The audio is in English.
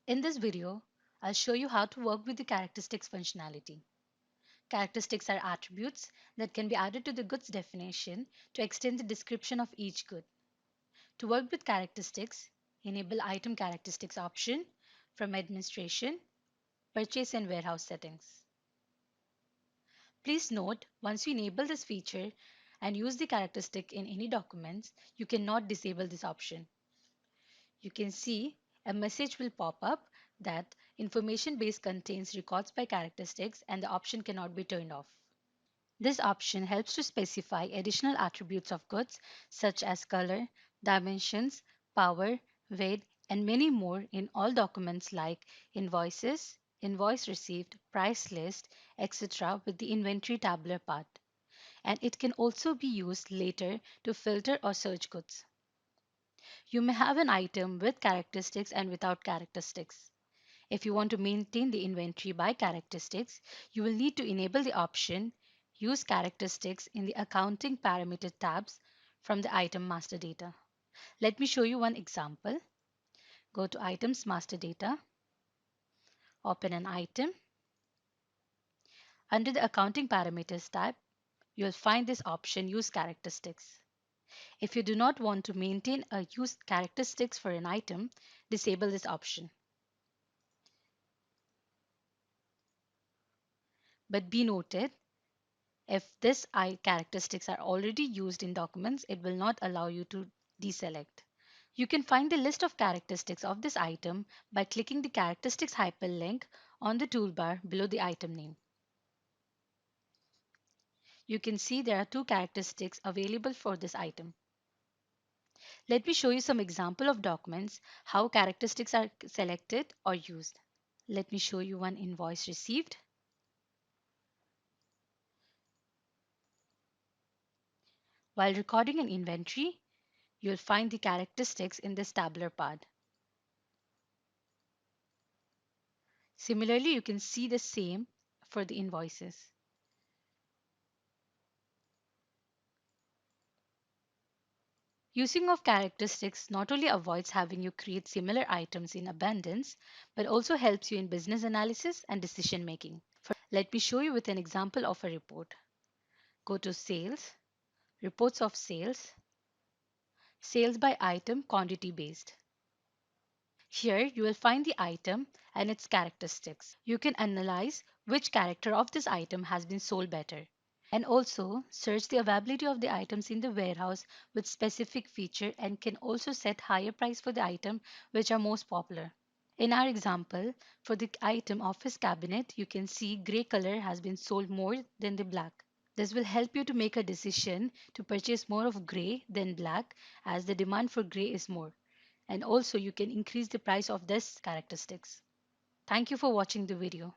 In this video, I'll show you how to work with the characteristics functionality. Characteristics are attributes that can be added to the goods definition to extend the description of each good. To work with characteristics, enable Item Characteristics option from Administration, Purchase and Warehouse Settings. Please note, once you enable this feature and use the characteristic in any documents, you cannot disable this option. You can see a message will pop up that information base contains records by characteristics and the option cannot be turned off. This option helps to specify additional attributes of goods such as color, dimensions, power, weight, and many more in all documents like invoices, invoice received, price list, etc. with the inventory tabular part. And it can also be used later to filter or search goods. You may have an item with characteristics and without characteristics. If you want to maintain the inventory by characteristics, you will need to enable the option Use Characteristics in the Accounting Parameter tabs from the Item Master Data. Let me show you one example. Go to Items Master Data, open an item. Under the Accounting Parameters tab, you will find this option Use Characteristics. If you do not want to maintain a use characteristics for an item, disable this option. But be noted, if this characteristics are already used in documents, it will not allow you to deselect. You can find the list of characteristics of this item by clicking the characteristics hyperlink on the toolbar below the item name. You can see there are two characteristics available for this item. Let me show you some example of documents how characteristics are selected or used. Let me show you one invoice received. While recording an inventory, you'll find the characteristics in this tabular part. Similarly, you can see the same for the invoices. Using of characteristics not only avoids having you create similar items in abundance, but also helps you in business analysis and decision making. Let me show you with an example of a report. Go to Sales, Reports of Sales, Sales by Item Quantity Based. Here you will find the item and its characteristics. You can analyze which character of this item has been sold better, and also search the availability of the items in the warehouse with specific feature, and can also set higher price for the item which are most popular. In our example, for the item office cabinet, you can see gray color has been sold more than the black. This will help you to make a decision to purchase more of gray than black, as the demand for gray is more. And also you can increase the price of this characteristics. Thank you for watching the video.